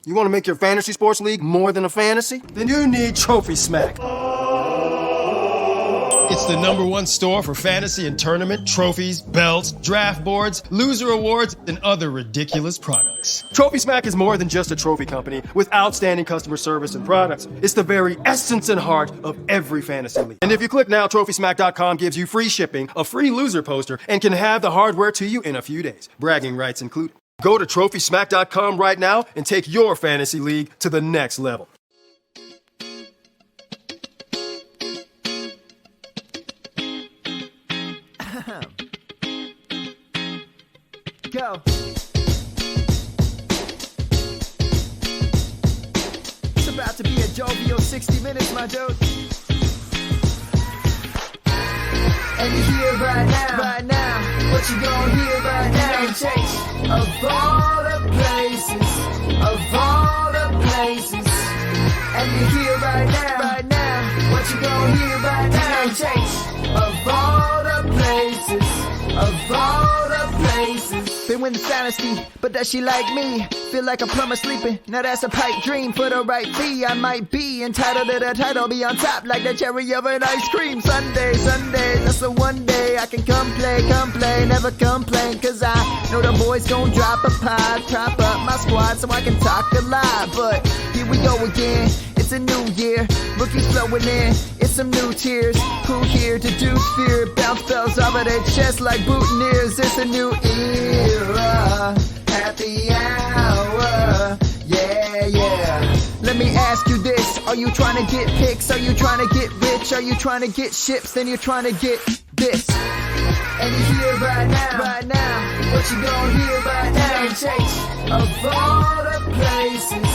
You want to make your fantasy sports league more than a fantasy? Then you need Trophy Smack. It's the #1 store for fantasy and tournament trophies, belts, draft boards, loser awards, and other ridiculous products. Trophy Smack is more than just a trophy company with outstanding customer service and products. It's the very essence and heart of every fantasy league. And if you click now, TrophySmack.com gives you free shipping, a free loser poster, and can have the hardware to you in a few days. Bragging rights included. Go to TrophySmack.com right now and take your fantasy league to the next level. Go. It's about to be a jovial 60 minutes, my dude. And you hear right now, what you gonna hear right now? Chase of all the places, and you hear right now, what you gonna hear right now? Chase of all the places, Been win the dynasty, but does she like me? Feel like a plumber sleeping, now that's a pipe dream. For the right fee, I might be entitled to the title, be on top like the cherry of an ice cream. Sunday, that's the one day I can come play, never complain, cause I know the boys gon' drop a pod, prop up my squad so I can talk a lot. But here we go again, it's a new year, rookies flowing in, it's some new tears. Who here to do fear? Bounce bells over their chest like boutonnieres. It's a new era, happy hour, yeah. Let me ask you this, are you trying to get picks? Are you trying to get rich? Are you trying to get ships? Then you're trying to get this. And you hear right now, what you gonna hear right now? Chase of all the places,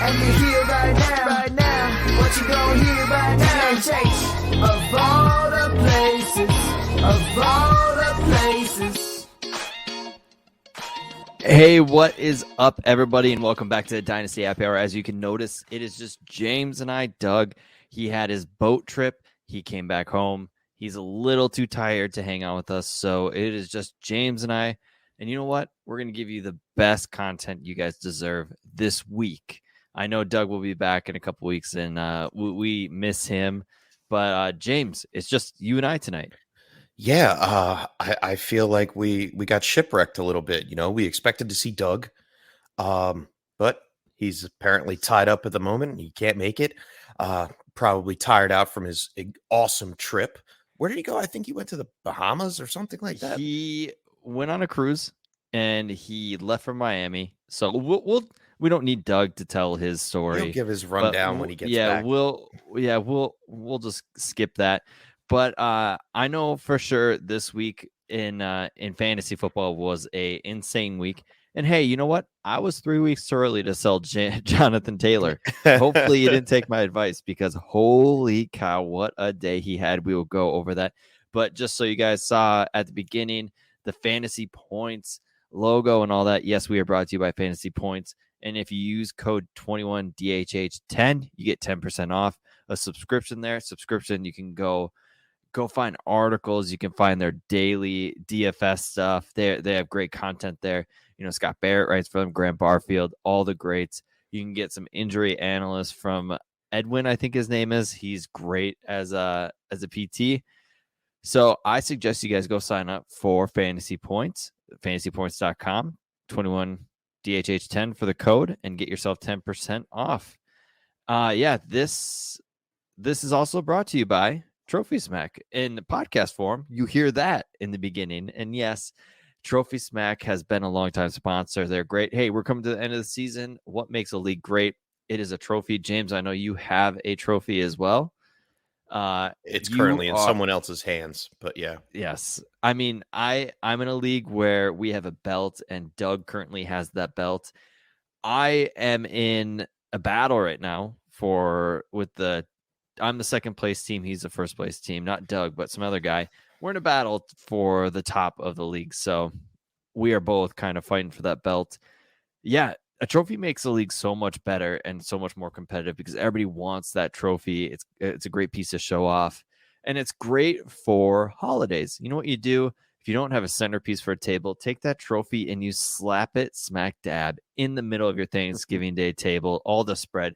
and you hear right now, what you gonna hear right now? Chase of all the places. Hey, what is up, everybody, and welcome back to the Dynasty Happy Hour. As you can notice, it is just James and I. Doug, he had his boat trip. He came back home. He's a little too tired to hang out with us, so it is just James and I. And you know what? We're going to give you the best content you guys deserve this week. I know Doug will be back in a couple weeks, and we miss him. But James, it's just you and I tonight. Yeah, I feel like we got shipwrecked a little bit. You know, we expected to see Doug, but he's apparently tied up at the moment. He can't make it. Probably tired out from his awesome trip. Where did he go? I think he went to the Bahamas or something like that. He went on a cruise, and he left for Miami. So we don't need Doug to tell his story. He'll give his rundown when he gets back. We'll just skip that. But I know for sure this week in fantasy football was a insane week. And hey, you know what? I was 3 weeks too early to sell Jonathan Taylor. Hopefully you didn't take my advice, because holy cow, what a day he had. We will go over that. But just so you guys saw at the beginning, the fantasy points logo and all that. Yes, we are brought to you by Fantasy Points. And if you use code 21DHH10, you get 10% off a subscription there. You can go find articles. You can find their daily DFS stuff. They have great content there. You know, Scott Barrett writes for them, Grant Barfield, all the greats. You can get some injury analysts from Edwin, I think his name is. He's great as a PT. So I suggest you guys go sign up for Fantasy Points, fantasypoints.com, 21DHH10 for the code, and get yourself 10% off. This is also brought to you by Trophy Smack. In the podcast form, you hear that in the beginning. And yes, Trophy Smack has been a longtime sponsor. They're great. Hey, we're coming to the end of the season. What makes a league great? It is a trophy. James, I know you have a trophy as well. It's currently in someone else's hands, but yeah. Yes. I mean, I'm in a league where we have a belt, and Doug currently has that belt. I am in a battle right now I'm the second place team. He's the first place team, not Doug, but some other guy. We're in a battle for the top of the league. So we are both kind of fighting for that belt. Yeah. A trophy makes the league so much better and so much more competitive, because everybody wants that trophy. It's a great piece to show off, and it's great for holidays. You know what you do? If if you don't have a centerpiece for a table, take that trophy and you slap it smack dab in the middle of your Thanksgiving Day table, all the spread.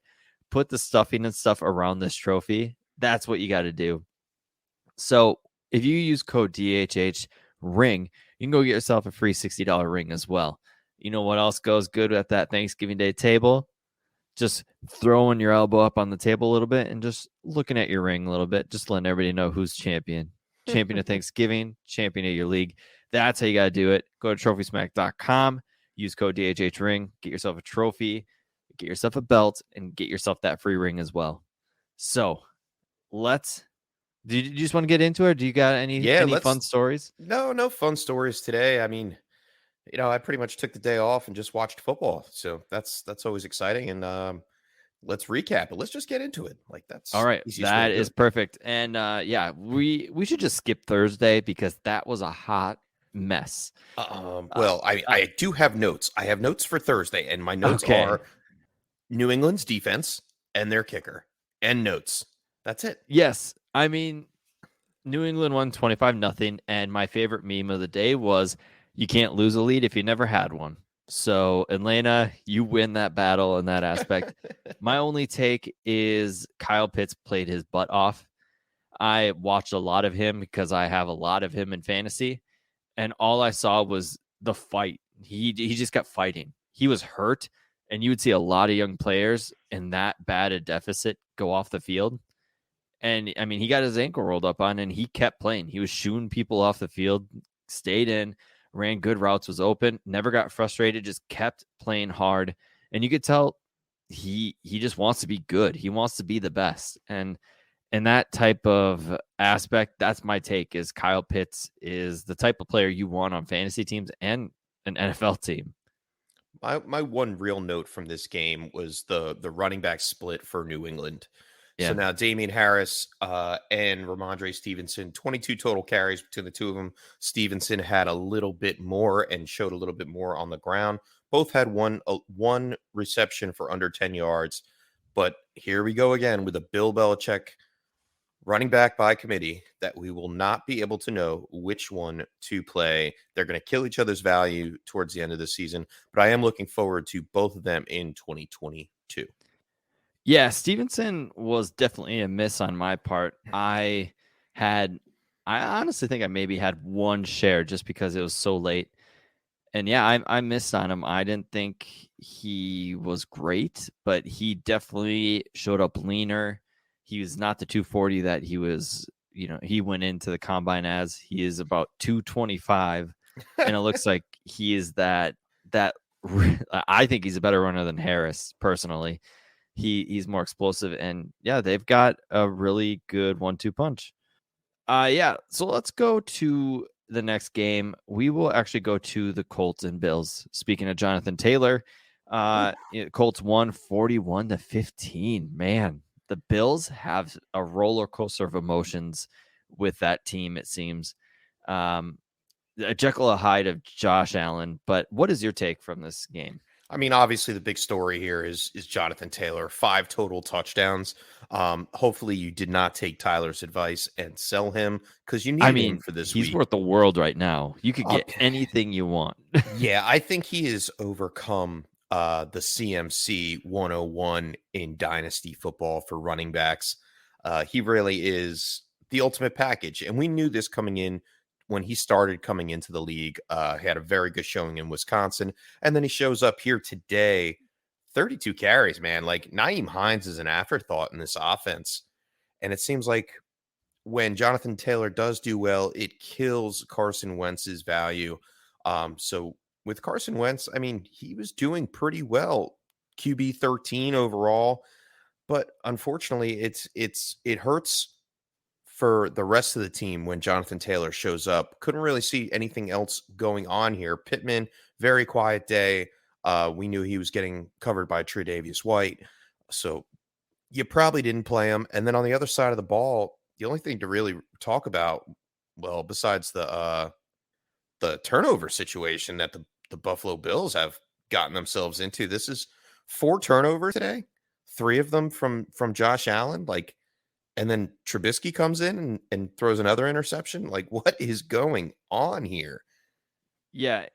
Put the stuffing and stuff around this trophy. That's what you got to do. So if you use code DHH ring, you can go get yourself a free $60 ring as well. You know what else goes good at that Thanksgiving Day table? Just throwing your elbow up on the table a little bit and just looking at your ring a little bit, just letting everybody know who's champion. Champion of Thanksgiving, champion of your league. That's how you got to do it. Go to trophysmack.com, use code DHH ring, get yourself a trophy, get yourself a belt, and get yourself that free ring as well. So do you just want to get into it? Do you got any fun stories? No fun stories today. I mean, I pretty much took the day off and just watched football. So that's always exciting. And let's recap it. Let's just get into it. Like that's all right. That is perfect. And we should just skip Thursday because that was a hot mess. I do have notes. I have notes for Thursday, and my notes are New England's defense and their kicker and notes. That's it. Yes. I mean, New England won 25-0, and my favorite meme of the day was you can't lose a lead if you never had one. So, Atlanta, you win that battle in that aspect. My only take is Kyle Pitts played his butt off. I watched a lot of him because I have a lot of him in fantasy, and all I saw was the fight. He just kept fighting. He was hurt, and you would see a lot of young players in that bad a deficit go off the field. And, I mean, he got his ankle rolled up on, and he kept playing. He was shooing people off the field, stayed in, ran good routes, was open, never got frustrated, just kept playing hard. And you could tell he just wants to be good. He wants to be the best. And that type of aspect, that's my take, is Kyle Pitts is the type of player you want on fantasy teams and an NFL team. My one real note from this game was the running back split for New England. Yeah. So now Damian Harris and Ramondre Stevenson, 22 total carries between the two of them. Stevenson had a little bit more and showed a little bit more on the ground. Both had one reception for under 10 yards. But here we go again with a Bill Belichick running back by committee that we will not be able to know which one to play. They're going to kill each other's value towards the end of the season. But I am looking forward to both of them in 2022. Yeah, Stevenson was definitely a miss on my part. I honestly think I maybe had one share just because it was so late. And yeah, I missed on him. I didn't think he was great, but he definitely showed up leaner. He was not the 240 that he was, he went into the combine as. He is about 225. And it looks like he is that I think he's a better runner than Harris personally. He's more explosive, and yeah, they've got a really good 1-2 punch. So let's go to the next game. We will actually go to the Colts and Bills. Speaking of Jonathan Taylor, Colts won 41-15. Man, the Bills have a roller coaster of emotions with that team, it seems. A Jekyll and Hyde of Josh Allen, but what is your take from this game? I mean, obviously the big story here is Jonathan Taylor, 5 total touchdowns. Hopefully you did not take Tyler's advice and sell him because you need him for this week. He's worth the world right now. You could get anything you want. Yeah, I think he has overcome the CMC 101 in Dynasty football for running backs. He really is the ultimate package. And we knew this coming in. When he started coming into the league, he had a very good showing in Wisconsin. And then he shows up here today, 32 carries, man. Like Nyheim Hines is an afterthought in this offense. And it seems like when Jonathan Taylor does do well, it kills Carson Wentz's value. So with Carson Wentz, I mean, he was doing pretty well. QB 13 overall. But unfortunately, it hurts for the rest of the team when Jonathan Taylor shows up. Couldn't really see anything else going on here. Pittman, very quiet day. We knew he was getting covered by Tre'Davious White. So you probably didn't play him. And then on the other side of the ball, the only thing to really talk about, well, besides the turnover situation that the Buffalo Bills have gotten themselves into, this is 4 turnovers today. 3 of them from Josh Allen. Like, and then Trubisky comes in and throws another interception. Like, what is going on here? Yeah,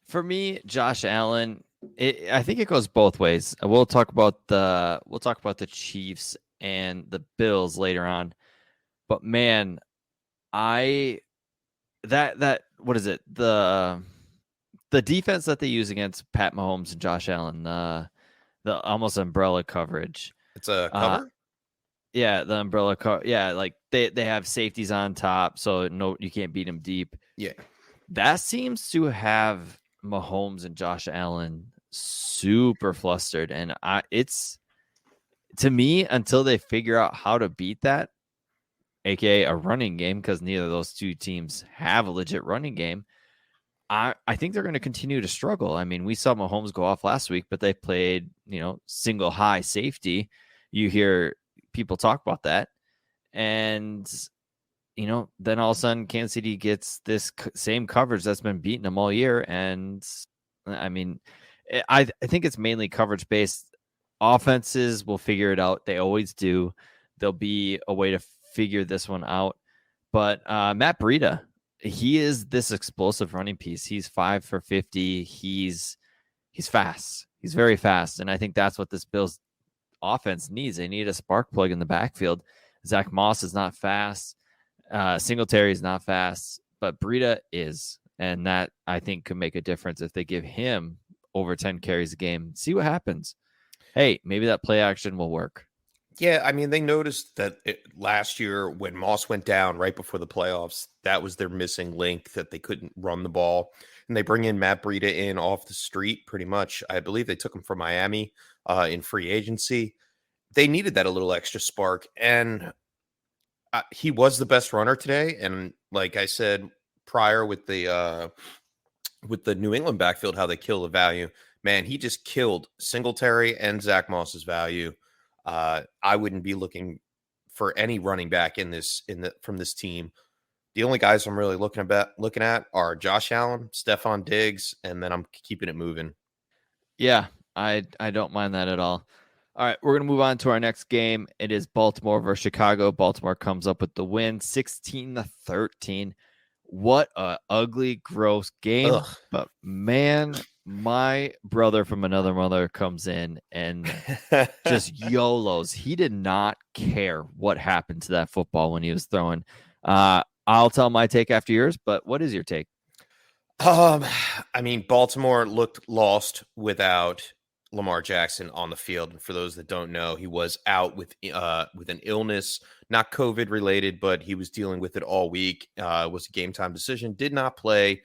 for me, Josh Allen, I think it goes both ways. We'll talk about the Chiefs and the Bills later on. But man, what is it? The defense that they use against Pat Mahomes and Josh Allen, the almost umbrella coverage. It's a cover? Yeah, the umbrella cover. Yeah, like they have safeties on top, so you can't beat them deep. Yeah. That seems to have Mahomes and Josh Allen super flustered. And it's, to me, until they figure out how to beat that, aka a running game, because neither of those two teams have a legit running game, I think they're going to continue to struggle. I mean, we saw Mahomes go off last week, but they played, single high safety. You hear people talk about that. And, then all of a sudden Kansas City gets this same coverage that's been beating them all year. And I mean, I think it's mainly coverage based. Offenses will figure it out. They always do. There'll be a way to figure this one out. But Matt Breida, he is this explosive running piece. He's 5 for 50. He's fast. He's very fast. And I think that's what this Bills offense needs. They need a spark plug in the backfield. Zach Moss is not fast. Singletary is not fast, but Breida is. And that, I think, could make a difference if they give him over 10 carries a game. See what happens. Hey, maybe that play action will work. Yeah, I mean, they noticed that last year when Moss went down right before the playoffs, that was their missing link, that they couldn't run the ball. And they bring in Matt Breida in off the street pretty much. I believe they took him from Miami in free agency. They needed that a little extra spark. And he was the best runner today. And like I said prior with the New England backfield, how they kill the value, man, he just killed Singletary and Zach Moss's value. I wouldn't be looking for any running back from this team. The only guys I'm really looking at are Josh Allen, Stephon Diggs, and then I'm keeping it moving. Yeah, I don't mind that at all. All right, we're going to move on to our next game. It is Baltimore versus Chicago. Baltimore comes up with the win, 16-13. What a ugly, gross game. Ugh. But man, my brother from another mother comes in and just YOLOs. He did not care what happened to that football when he was throwing. I'll tell my take after yours, but what is your take? I mean, Baltimore looked lost without Lamar Jackson on the field. And for those that don't know, he was out with an illness, not COVID related, but he was dealing with it all week. It was a game time decision, did not play.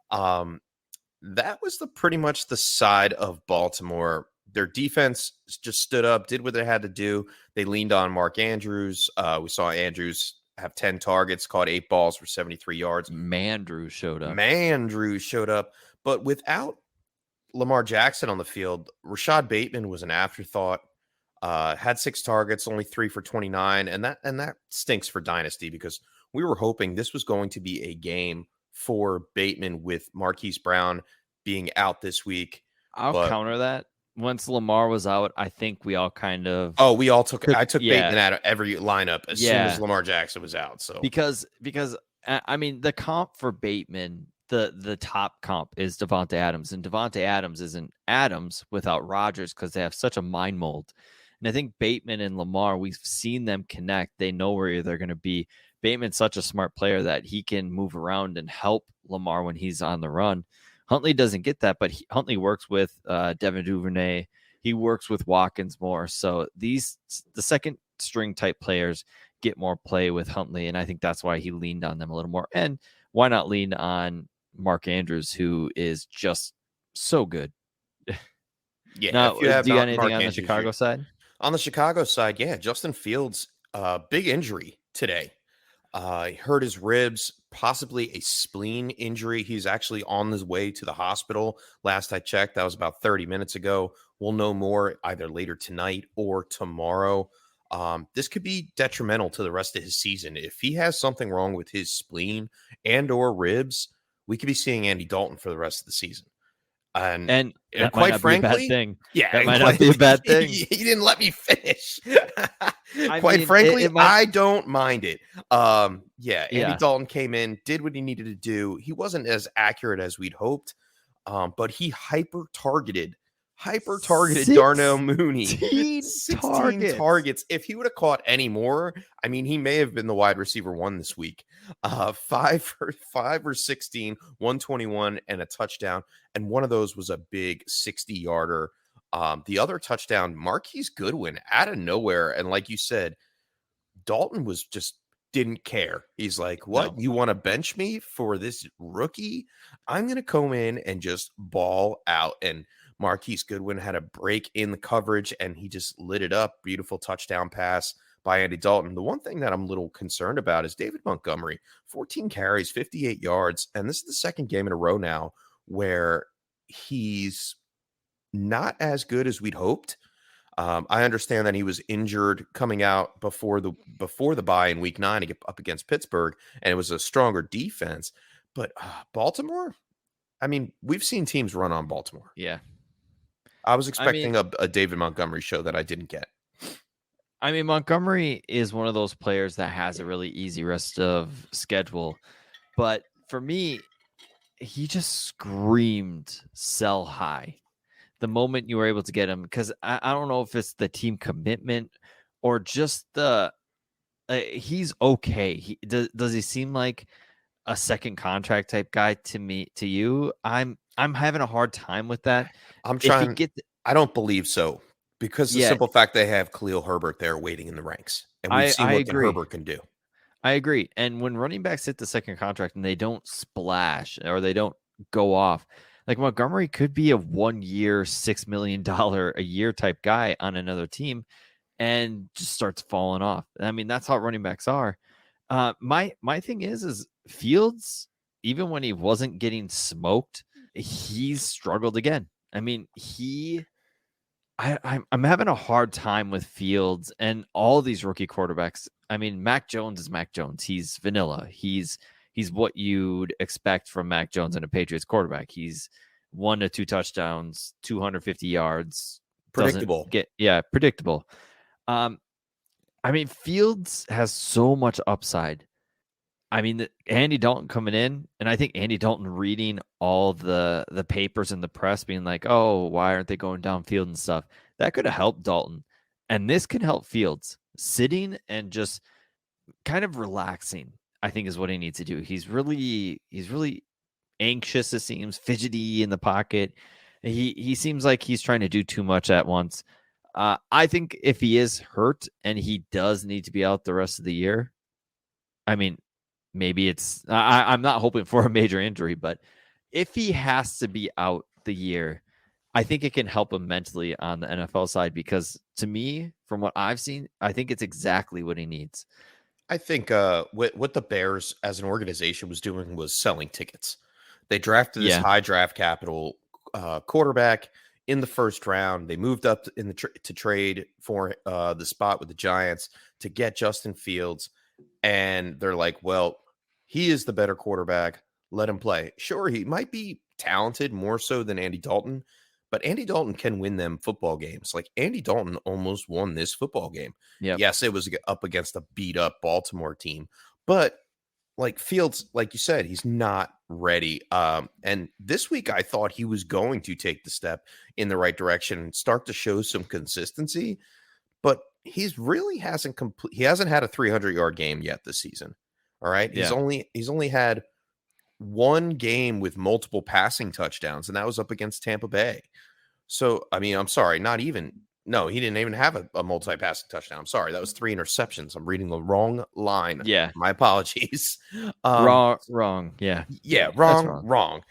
That was pretty much the side of Baltimore. Their defense just stood up, did what they had to do. They leaned on Mark Andrews. We saw Andrews have 10 targets, caught 8 balls for 73 yards. Mandrews showed up. But without Lamar Jackson on the field, Rashad Bateman was an afterthought. Had 6 targets, only 3 for 29. And that stinks for Dynasty, because we were hoping this was going to be a game for Bateman with Marquise Brown being out this week. I'll counter that. Once Lamar was out, I think we all kind of... Oh, I took Bateman out of every lineup as soon as Lamar Jackson was out. So because I mean, the comp for Bateman, the top comp is Devonta Adams, and Devonta Adams isn't Adams without Rodgers, because they have such a mind mold. And I think Bateman and Lamar, we've seen them connect. They know where they're going to be. Bateman's such a smart player that he can move around and help Lamar when he's on the run. Huntley doesn't get that, but Huntley works with Devin Duvernay. He works with Watkins more. So the second string type players get more play with Huntley, and I think that's why he leaned on them a little more. And why not lean on Mark Andrews, who is just so good? Yeah. Now, do you got anything on the Chicago side? On the Chicago side, yeah, Justin Fields, big injury today. He hurt his ribs, possibly a spleen injury. He's actually on his way to the hospital. Last I checked, that was about 30 minutes ago. We'll know more either later tonight or tomorrow. This could be detrimental to the rest of his season. If he has something wrong with his spleen and or ribs, we could be seeing Andy Dalton for the rest of the season. And that quite might not be a bad frankly, thing. yeah, That and might not be a bad thing. You didn't let me finish. I Quite mean, frankly, it might. I don't mind it. Yeah, Andy Yeah. Dalton came in, did what he needed to do. He wasn't as accurate as we'd hoped, but he hyper targeted Darnell Mooney. 16 targets. If he would have caught any more, I mean, he may have been the wide receiver one this week. 5 or 16, 121, and a touchdown. And one of those was a big 60-yarder. The other touchdown, Marquis Goodwin out of nowhere. And like you said, Dalton was just didn't care. He's like, what? No. You want to bench me for this rookie? I'm going to come in and just ball out. And Marquis Goodwin had a break in the coverage and he just lit it up. Beautiful touchdown pass by Andy Dalton. The one thing that I'm a little concerned about is David Montgomery, 14 carries, 58 yards. And this is the second game in a row now where he's not as good as we'd hoped. I understand that he was injured coming out before the bye in week 9 to get up against Pittsburgh, and it was a stronger defense. But Baltimore, I mean, we've seen teams run on Baltimore. Yeah. I was expecting a David Montgomery show that I didn't get. I mean, Montgomery is one of those players that has a really easy rest of schedule. But for me, he just screamed sell high the moment you were able to get him, because I don't know if it's the team commitment or just the he's okay. Does he seem like a second contract type guy to you? I'm having a hard time with that. I'm trying. I don't believe so, because the simple fact they have Khalil Herbert there waiting in the ranks, and we've seen what Herbert can do. I agree. And when running backs hit the second contract and they don't splash or they don't go off, like Montgomery could be a 1 year, $6 million a year type guy on another team and just starts falling off. I mean, that's how running backs are. My thing is Fields, even when he wasn't getting smoked, he's struggled again. I mean, I'm having a hard time with Fields and all these rookie quarterbacks. I mean, Mac Jones is Mac Jones. He's vanilla. He's what you'd expect from Mac Jones and a Patriots quarterback. He's 1 to 2 touchdowns, 250 yards. Predictable. Predictable. I mean, Fields has so much upside. I mean, Andy Dalton coming in, and I think Andy Dalton reading all the papers in the press being like, oh, why aren't they going downfield and stuff? That could have helped Dalton. And this can help Fields. Sitting and just kind of relaxing, I think, is what he needs to do. He's really anxious, it seems, fidgety in the pocket. He seems like he's trying to do too much at once. I think if he is hurt and he does need to be out the rest of the year, I mean, maybe it's I'm not hoping for a major injury, but if he has to be out the year, I think it can help him mentally on the NFL side, because to me, from what I've seen, I think it's exactly what he needs. I think what the Bears as an organization was doing was selling tickets. They drafted this high draft capital quarterback in the first round. They moved up to trade for the spot with the Giants to get Justin Fields. And they're like, well, he is the better quarterback. Let him play. Sure, he might be talented more so than Andy Dalton, but Andy Dalton can win them football games. Like, Andy Dalton almost won this football game. Yep. Yes, it was up against a beat up Baltimore team, but like Fields, like you said, he's not ready. And this week I thought he was going to take the step in the right direction and start to show some consistency, but he's really hasn't had a 300-yard game yet this season. All right. He's only had one game with multiple passing touchdowns, and that was up against Tampa Bay. So, I mean, I'm sorry, he didn't even have a multi-passing touchdown. I'm sorry. That was 3 interceptions. I'm reading the wrong line. Yeah. My apologies. Wrong. Yeah. Yeah. Wrong.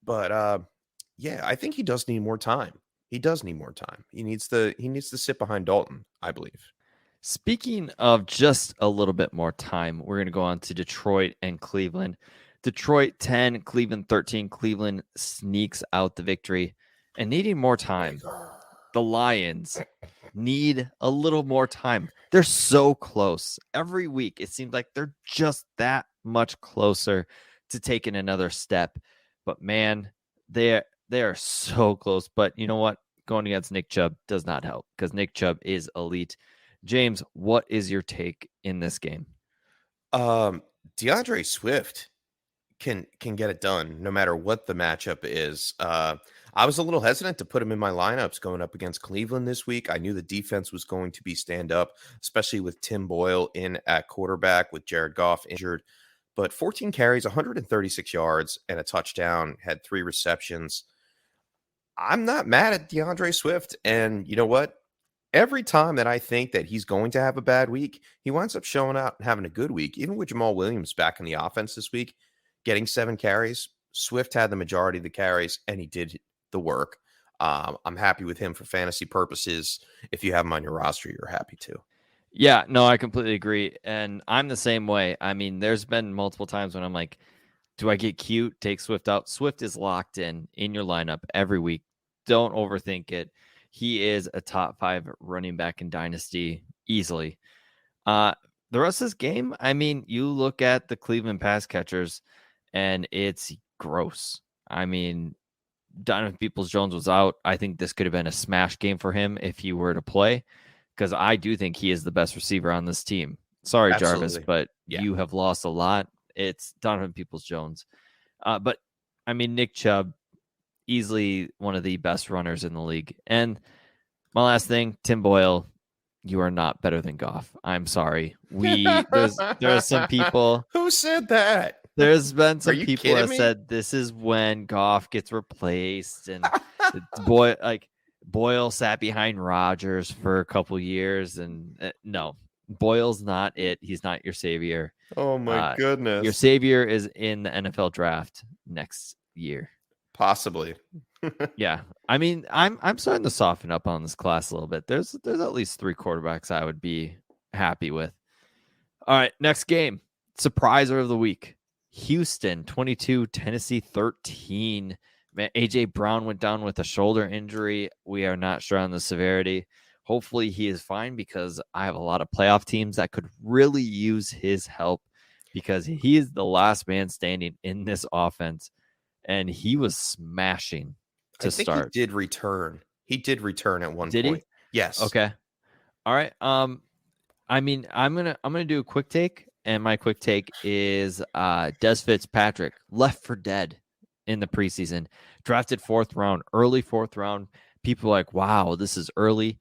But I think he does need more time. He does need more time. He needs to sit behind Dalton, I believe. Speaking of just a little bit more time, we're going to go on to Detroit and Cleveland. Detroit 10, Cleveland 13. Cleveland sneaks out the victory. And needing more time, the Lions need a little more time. They're so close. Every week, it seems like they're just that much closer to taking another step. But man, They are so close. But you know what? Going against Nick Chubb does not help because Nick Chubb is elite. James, what is your take in this game? DeAndre Swift can get it done no matter what the matchup is. I was a little hesitant to put him in my lineups going up against Cleveland this week. I knew the defense was going to be stand up, especially with Tim Boyle in at quarterback with Jared Goff injured. But 14 carries, 136 yards, and a touchdown, had 3 receptions. I'm not mad at DeAndre Swift. And you know what? Every time that I think that he's going to have a bad week, he winds up showing out and having a good week. Even with Jamal Williams back in the offense this week, getting 7 carries, Swift had the majority of the carries, and he did the work. I'm happy with him for fantasy purposes. If you have him on your roster, you're happy too. Yeah, no, I completely agree. And I'm the same way. I mean, there's been multiple times when I'm like, do I get cute? Take Swift out. Swift is locked in your lineup every week. Don't overthink it. He is a top 5 running back in Dynasty easily. The rest of this game, I mean, you look at the Cleveland pass catchers, and it's gross. I mean, Donovan Peoples-Jones was out. I think this could have been a smash game for him if he were to play, because I do think he is the best receiver on this team. Sorry, Absolutely. Jarvis, but you have lost a lot. It's Donovan Peoples-Jones. But, I mean, Nick Chubb, easily one of the best runners in the league. And my last thing, Tim Boyle, you are not better than Goff. I'm sorry. There are some people. Who said that? There's been some you people that kidding me? said this is when Goff gets replaced, and Boyle sat behind Rodgers for a couple years, and no, Boyle's not it. He's not your savior. Oh my goodness. Your savior is in the NFL draft next year. Possibly. Yeah. I mean, I'm starting to soften up on this class a little bit. There's at least 3 quarterbacks I would be happy with. All right, next game. Surpriser of the week. Houston 22, Tennessee 13. Man, AJ Brown went down with a shoulder injury. We are not sure on the severity. Hopefully he is fine, because I have a lot of playoff teams that could really use his help, because he is the last man standing in this offense, and he was smashing to start. He did return. He did return at one Did point. he? Yes. Okay. All right. I mean, I'm gonna do a quick take, and my quick take is Des Fitzpatrick left for dead in the preseason, drafted 4th round, early 4th round. People are like, wow, this is early.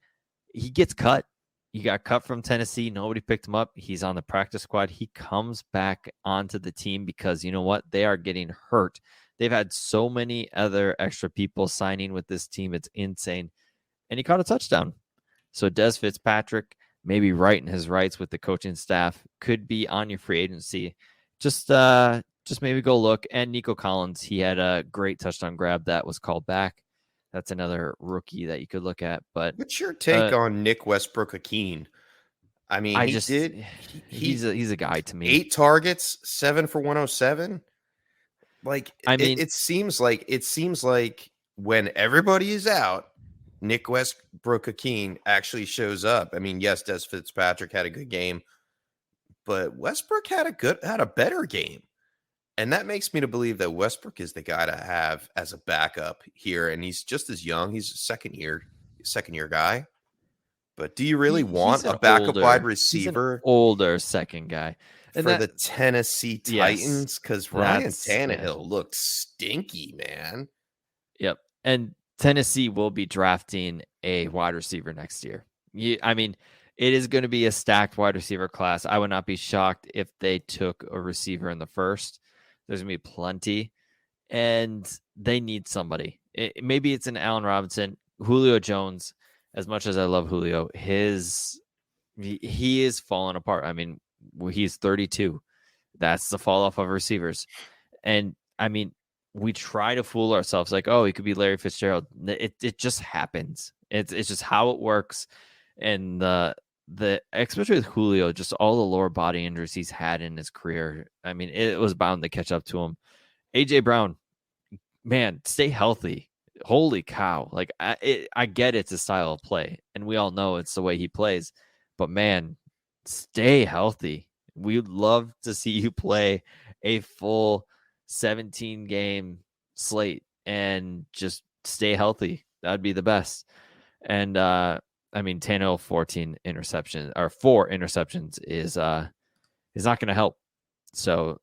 He gets cut. He got cut from Tennessee. Nobody picked him up. He's on the practice squad. He comes back onto the team because you know what? They are getting hurt. They've had so many other extra people signing with this team. It's insane. And he caught a touchdown. So Des Fitzpatrick, maybe right in his rights with the coaching staff, could be on your free agency. Just maybe go look. And Nico Collins, he had a great touchdown grab that was called back. That's another rookie that you could look at. But what's your take on Nick Westbrook-Akeem? I mean, he's a guy to me. 8 targets, 7 for 107. Like, I mean, it seems like when everybody is out, Nick Westbrook-Akeem actually shows up. I mean, yes, Des Fitzpatrick had a good game, but Westbrook had a better game. And that makes me to believe that Westbrook is the guy to have as a backup here. And he's just as young. He's a second year guy. But do you really want a backup wide receiver? He's an older second guy. And for the Tennessee Titans? Because Ryan Tannehill looked stinky, man. Yep. And Tennessee will be drafting a wide receiver next year. I mean, it is going to be a stacked wide receiver class. I would not be shocked if they took a receiver in the first. There's going to be plenty, and they need somebody. Maybe it's an Allen Robinson, Julio Jones. As much as I love Julio, he is falling apart. I mean, he's 32. That's the fall off of receivers. And I mean, we try to fool ourselves like, oh, he could be Larry Fitzgerald. It just happens. It's just how it works. And the especially with Julio, just all the lower body injuries he's had in his career. I mean, it was bound to catch up to him. AJ Brown, man, stay healthy. Holy cow. Like I get it's a style of play, and we all know it's the way he plays, but man, stay healthy. We'd love to see you play a full 17 game slate and just stay healthy. That'd be the best. And Tannehill 4 interceptions is not going to help. So,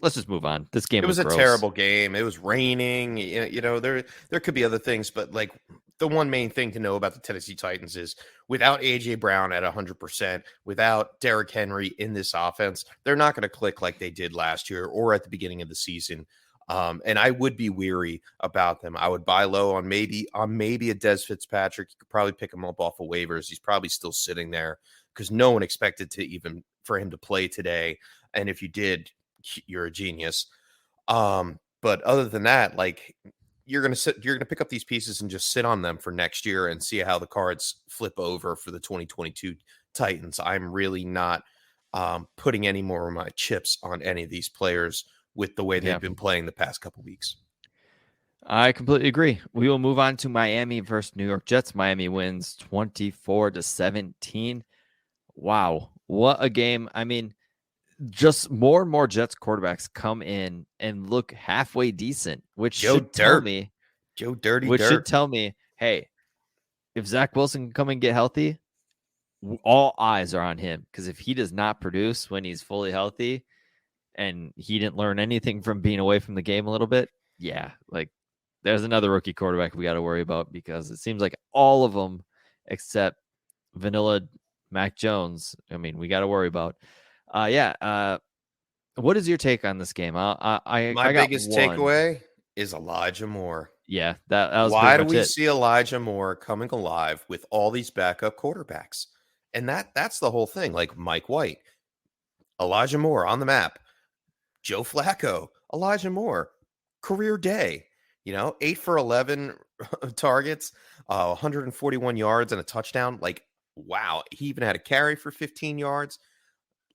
let's just move on. This game It was a gross. terrible game. It was raining. There could be other things, but like the one main thing to know about the Tennessee Titans is without AJ Brown at 100%, without Derrick Henry in this offense, they're not going to click like they did last year or at the beginning of the season. And I would be weary about them. I would buy low on maybe a Des Fitzpatrick. You could probably pick him up off of waivers. He's probably still sitting there because no one expected for him to play today. And if you did, you're a genius. But other than that, like you're going to pick up these pieces and just sit on them for next year and see how the cards flip over for the 2022 Titans. I'm really not putting any more of my chips on any of these players with the way they've been playing the past couple weeks. I completely agree. We will move on to Miami versus New York Jets. Miami wins 24-17. Wow. What a game. Just more and more Jets quarterbacks come in and look halfway decent, which should tell me, hey, if Zach Wilson can come and get healthy, all eyes are on him. Because if he does not produce when he's fully healthy and he didn't learn anything from being away from the game a little bit, there's another rookie quarterback we got to worry about, because it seems like all of them except vanilla Mac Jones, we got to worry about. What is your take on this game? My biggest takeaway is Elijah Moore. Yeah, that was why do we see Elijah Moore coming alive with all these backup quarterbacks? And that's the whole thing. Like Mike White, Elijah Moore on the map, Joe Flacco, Elijah Moore, career day. 8 for 11 targets, 141 yards and a touchdown. Like, wow. He even had a carry for 15 yards.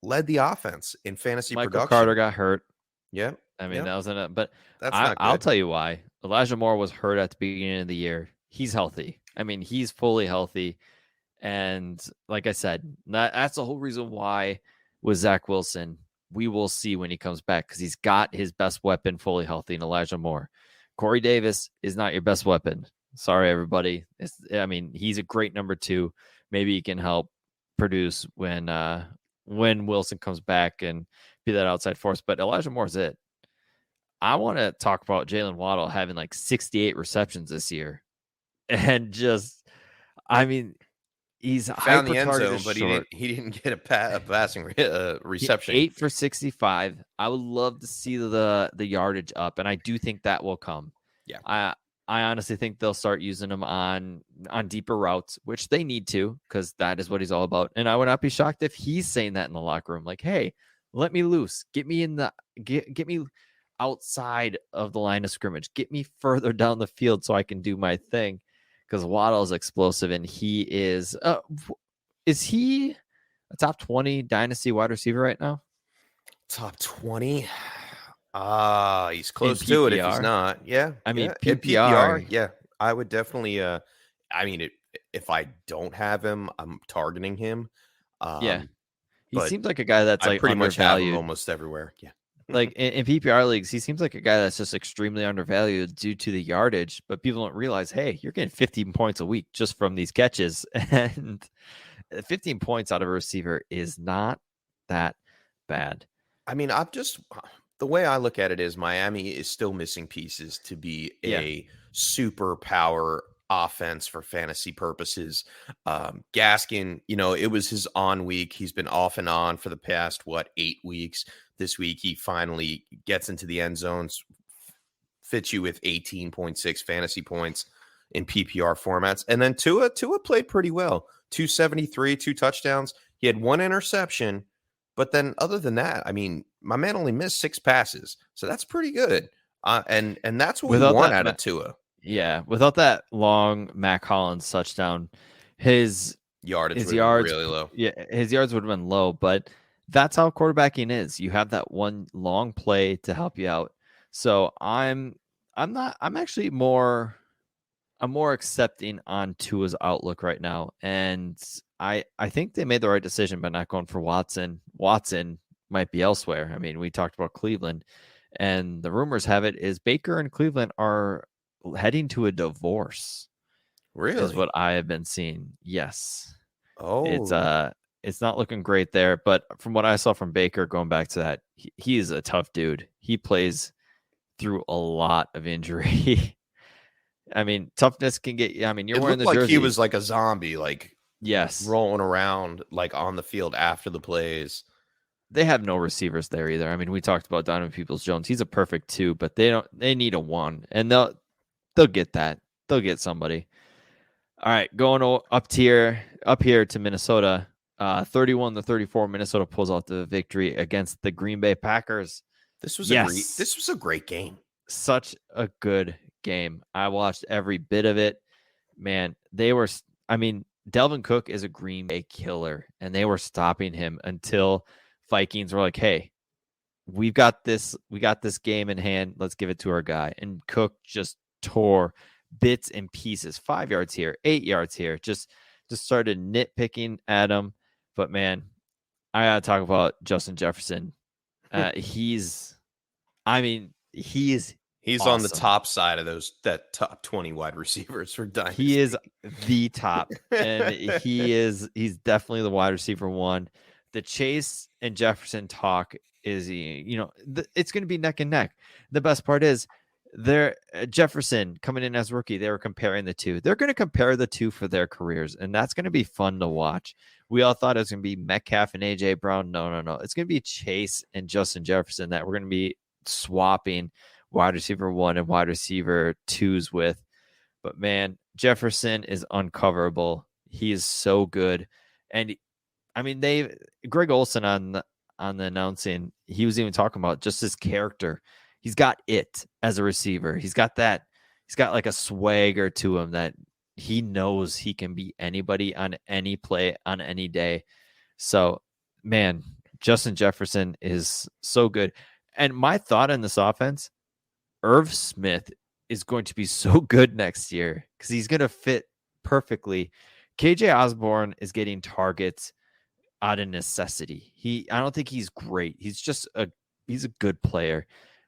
Led the offense in fantasy Michael production. Carter got hurt. Yeah. That wasn't it. But I'll tell you why. Elijah Moore was hurt at the beginning of the year. He's healthy. He's fully healthy. And like I said, that's the whole reason why with Zach Wilson, we will see when he comes back, because he's got his best weapon fully healthy in Elijah Moore. Corey Davis is not your best weapon. Sorry, everybody. He's a great number 2. Maybe he can help produce when Wilson comes back and be that outside force. But Elijah Moore's it. I want to talk about Jalen Waddle having 68 receptions this year. And just, he's found the end zone, but he didn't get a passing reception. 8 for 65. I would love to see the yardage up, and I do think that will come. Yeah. I honestly think they'll start using him on deeper routes, which they need to, because that is what he's all about. And I would not be shocked if he's saying that in the locker room, like, "Hey, let me loose. Get me get me outside of the line of scrimmage. Get me further down the field so I can do my thing." Because Waddle is explosive, and he is he a top 20 dynasty wide receiver right now? Top 20? He's close to it if he's not. Yeah. PPR. Yeah. I would definitely if I don't have him, I'm targeting him. He seems like a guy that's I pretty much have him undervalued. almost everywhere. Yeah. Like in PPR leagues, he seems like a guy that's just extremely undervalued due to the yardage, but people don't realize, hey, you're getting 15 points a week just from these catches. And 15 points out of a receiver is not that bad. The way I look at it is Miami is still missing pieces to be a super power offense for fantasy purposes. Gaskin, it was his on week. He's been off and on for the past 8 weeks. This week he finally gets into the end zones, fits you with 18.6 fantasy points in PPR formats. And then Tua played pretty well. 273, 2 touchdowns. He had 1 interception, but then other than that, my man only missed 6 passes. So that's pretty good. And that's what we want out of Tua. Yeah, without that long Mac Hollins touchdown, his yards would have been really low. Yeah, his yards would have been low, but that's how quarterbacking is. You have that one long play to help you out. So I'm more accepting on Tua's outlook right now. And I think they made the right decision by not going for Watson. Watson might be elsewhere. We talked about Cleveland, And the rumors have it is Baker and Cleveland are heading to a divorce. Really? Is what I have been seeing. Yes. Oh, It's not looking great there, but from what I saw from Baker, going back to that, he is a tough dude. He plays through a lot of injury. I mean, toughness can get. I mean, you're it wearing looked the like jersey. he was like a zombie, like yes, rolling around like on the field after the plays. they have no receivers there either. I mean, we talked about Donovan Peoples-Jones. He's a perfect 2, but they don't. They need a 1, and they'll get that. They'll get somebody. All right, going up here to Minnesota. 31-34, Minnesota pulls out the victory against the Green Bay Packers. This was a great game. Such a good game. I watched every bit of it. Man, Dalvin Cook is a Green Bay killer, and they were stopping him until Vikings were like, hey, we got this game in hand. Let's give it to our guy. And Cook just tore bits and pieces, 5 yards here, 8 yards here, just started nitpicking at him. But man, I gotta talk about Justin Jefferson. He's awesome. On the top side of that top 20 wide receivers for Dynasty. He is the top, and he's definitely the wide receiver 1. The Chase and Jefferson talk is, it's going to be neck and neck. The best part is Jefferson coming in as rookie. They were comparing the two. They're going to compare the two for their careers, and that's going to be fun to watch. We all thought it was going to be Metcalf and AJ Brown. No. It's going to be Chase and Justin Jefferson that we're going to be swapping wide receiver 1 and wide receiver 2s with. But man, Jefferson is uncoverable. He is so good. And I mean, Greg Olsen on the announcing, he was even talking about just his character. He's got it as a receiver. He's got like a swagger to him that he knows he can beat anybody on any play on any day. So, man, Justin Jefferson is so good. And my thought on this offense, Irv Smith is going to be so good next year because he's going to fit perfectly. KJ Osborne is getting targets out of necessity. I don't think he's great. He's just he's a good player.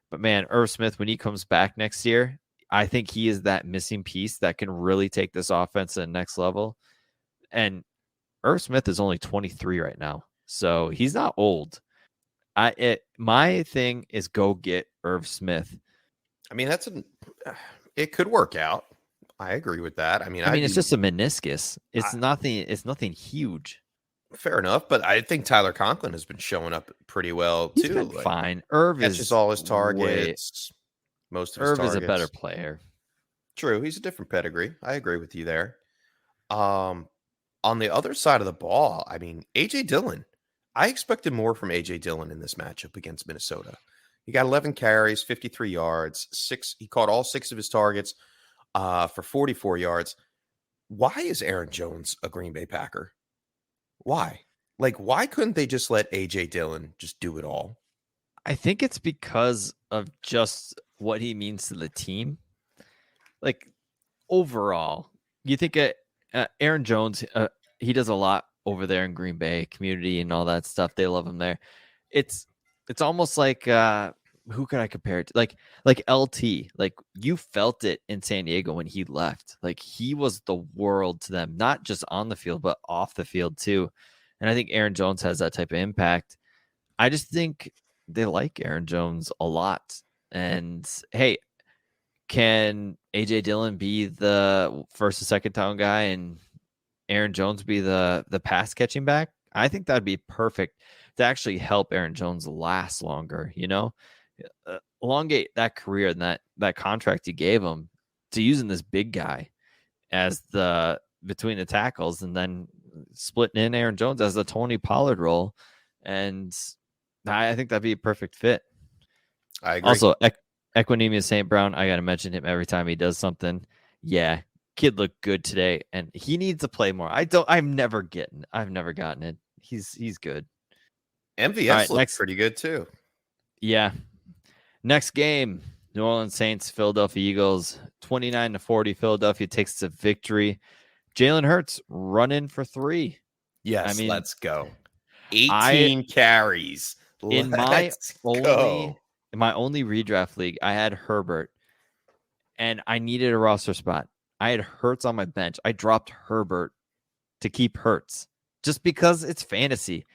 But man, Irv Smith, when he comes back next year, I think he is that missing piece that can really take this offense to the next level. And Irv Smith is only 23 right now, so he's not old. My thing is go get Irv Smith. I mean, it could work out. I agree with that. I mean, it's just a meniscus. It's nothing huge. Fair enough, but I think Tyler Conklin has been showing up pretty well He's too. Been fine. Irv catches all his targets. Most of his targets. Irv is a better player. True, he's a different pedigree. I agree with you there. On the other side of the ball, I mean, AJ Dillon. I expected more from AJ Dillon in this matchup against Minnesota. He got 11 carries, 53 yards, 6. He caught all 6 of his targets for 44 yards. Why is Aaron Jones a Green Bay Packer? Why? Like, why couldn't they just let AJ Dillon just do it all? I think it's because of just what he means to the team. Like, overall, you think Aaron Jones, he does a lot over there in Green Bay community and all that stuff. They love him there. It's almost like who can I compare it to? Like LT. Like, you felt it in San Diego when he left. Like, he was the world to them, not just on the field, but off the field too. And I think Aaron Jones has that type of impact. I just think they like Aaron Jones a lot. And hey, can AJ Dillon be the first and second down guy and Aaron Jones be the pass catching back? I think that'd be perfect to actually help Aaron Jones last longer, elongate that career and that contract you gave him to using this big guy as the between the tackles and then splitting in Aaron Jones as the Tony Pollard role. And I think that'd be a perfect fit. I agree. Also, Equinemius St. Brown, I got to mention him every time he does something. Yeah, kid looked good today, and he needs to play more. I've never gotten it. He's good. MVS looks pretty good too. Yeah. Next game, New Orleans Saints, Philadelphia Eagles, 29-40. Philadelphia takes the victory. Jalen Hurts running for 3. Yes, let's go. 18 carries. My only In my only redraft league, I had Herbert, and I needed a roster spot. I had Hurts on my bench. I dropped Herbert to keep Hurts just because it's fantasy.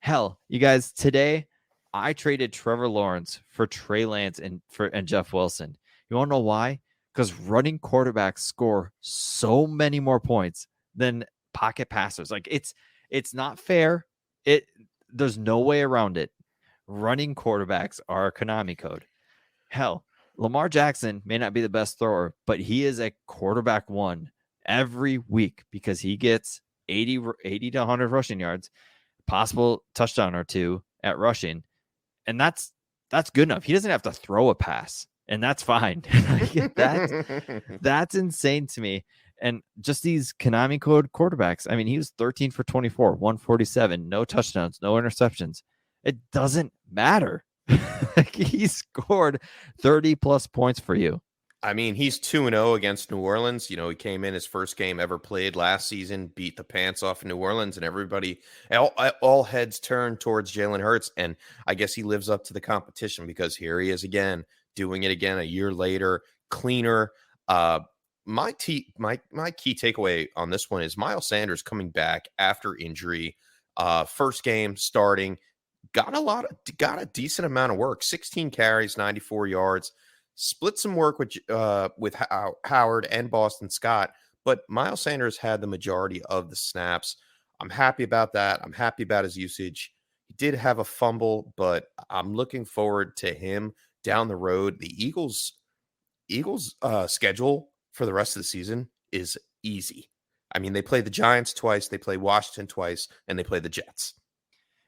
Hell, you guys, today I traded Trevor Lawrence for Trey Lance and Jeff Wilson. You want to know why? Because running quarterbacks score so many more points than pocket passers. Like it's not fair. There's no way around it. Running quarterbacks are a Konami code. Hell, Lamar Jackson may not be the best thrower, but he is a quarterback one every week because he gets 80 to 100 rushing yards, possible touchdown or two at rushing. And that's good enough. He doesn't have to throw a pass, and that's fine. That's insane to me. And just these Konami code quarterbacks. I mean, he was 13 for 24, 147, no touchdowns, no interceptions. It doesn't matter. Like, he scored 30 plus points for you. I mean, he's 2-0 against New Orleans. You know, he came in his first game ever played last season, beat the pants off of New Orleans, and everybody, all heads turned towards Jalen Hurts. And I guess he lives up to the competition because here he is again, doing it again a year later, cleaner. My key takeaway on this one is Miles Sanders coming back after injury. First game starting, got a decent amount of work, 16 carries, 94 yards. Split some work with Howard and Boston Scott, but Miles Sanders had the majority of the snaps. I'm happy about that. I'm happy about his usage. He did have a fumble, but I'm looking forward to him down the road. The Eagles' schedule for the rest of the season is easy. I mean, they play the Giants twice, they play Washington twice, and they play the Jets.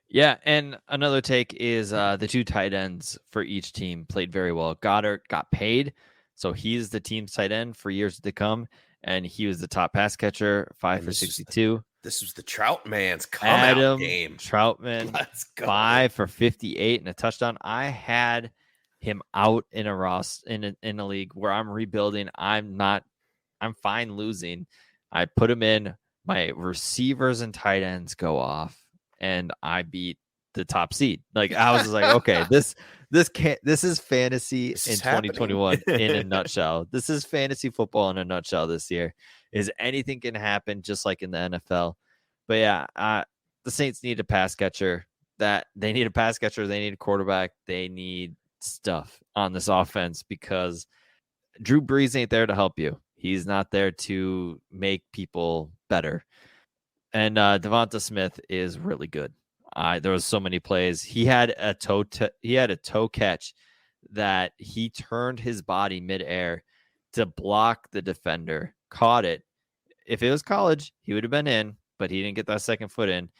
Yeah, and another take is the two tight ends for each team played very well. Goddard got paid, so he's the team's tight end for years to come, and he was the top pass catcher, 5 for 62. This was the Troutman's come-out game. Troutman, 5 for 58 and a touchdown. I had him out in a league where I'm rebuilding. I'm fine losing. I put him in. My receivers and tight ends go off, and I beat the top seed. Like, I was just like, okay, this is fantasy in 2021 in a nutshell. This is fantasy football in a nutshell this year. Is anything can happen, just like in the NFL. But yeah, the Saints need a pass catcher. They need a quarterback. They need stuff on this offense because Drew Brees ain't there to help you. He's not there to make people better. And Devonta Smith is really good. There was so many plays. He had a toe catch that he turned his body midair to block the defender, caught it. If it was college, he would have been in, but he didn't get that second foot in.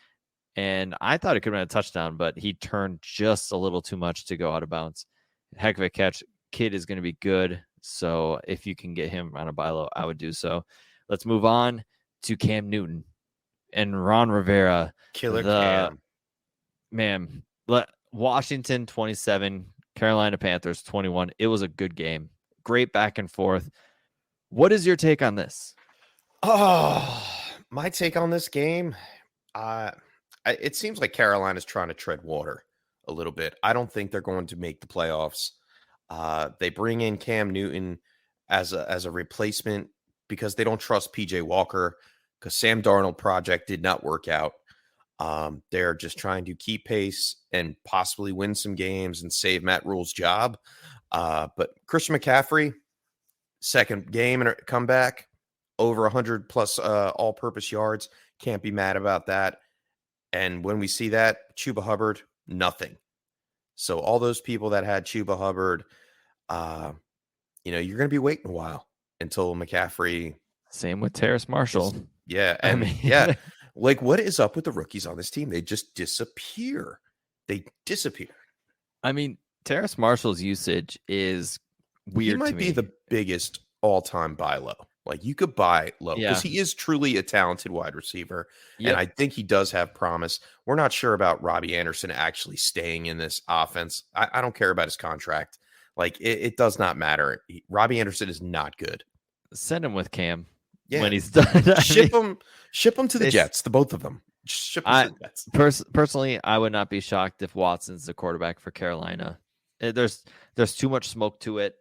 And I thought it could have been a touchdown, but he turned just a little too much to go out of bounds. Heck of a catch. Kid is going to be good. So if you can get him on a buy low, I would do so. Let's move on to Cam Newton and Ron Rivera. Killer Cam. Man, Washington 27, Carolina Panthers 21. It was a good game. Great back and forth. What is your take on this? Oh, my take on this game, it seems like Carolina's trying to tread water a little bit. I don't think they're going to make the playoffs. They bring in Cam Newton as a replacement because they don't trust PJ Walker because Sam Darnold project did not work out. They're just trying to keep pace and possibly win some games and save Matt Rule's job. But Christian McCaffrey, second game and comeback, over 100 plus all-purpose yards. Can't be mad about that. And when we see that, Chuba Hubbard, nothing. So all those people that had Chuba Hubbard, you're going to be waiting a while until McCaffrey. Same with Terrace Marshall. Yeah. Like, what is up with the rookies on this team? They just disappear. I mean, Terrace Marshall's usage is weird. He might to be me. the biggest all-time buy low. Like, you could buy low because he is truly a talented wide receiver. Yep. And I think he does have promise. We're not sure about Robbie Anderson actually staying in this offense. I don't care about his contract. Like, it does not matter. Robbie Anderson is not good. Send him with Cam when he's done. Ship him to the Jets, the both of them. Ship them to the Jets. Personally, I would not be shocked if Watson's the quarterback for Carolina There's too much smoke to it,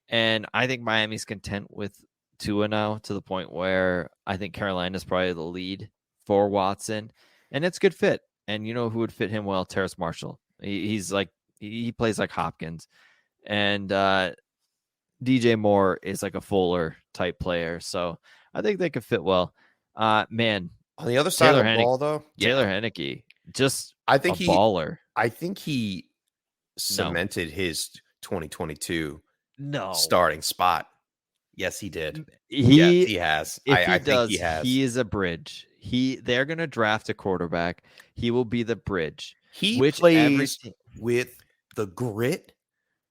and I think Miami's content with Tua now to the point where I think Carolina's probably the lead for Watson, and it's a good fit. And you know who would fit him well? Terrace Marshall. He plays like Hopkins, and DJ Moore is like a Fuller type player, so I think they could fit well. Man, on the other side of the ball, though, Taylor Heinicke, just I think baller. I think he cemented his 2022 No starting spot. Yes, he did. He has. I think he has. He is a bridge. They're going to draft a quarterback. He will be the bridge. He plays with the grit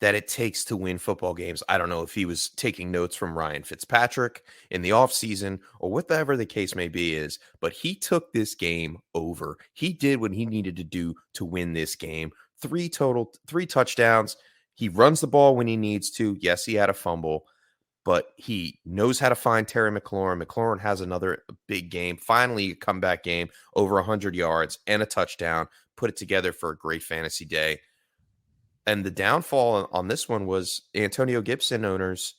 that it takes to win football games. I don't know if he was taking notes from Ryan Fitzpatrick in the offseason or whatever the case may be is, but he took this game over. He did what he needed to do to win this game. 3 touchdowns. He runs the ball when he needs to. Yes, he had a fumble, but he knows how to find Terry McLaurin. McLaurin has another big game. Finally, a comeback game, over 100 yards and a touchdown. Put it together for a great fantasy day. And the downfall on this one was Antonio Gibson owners.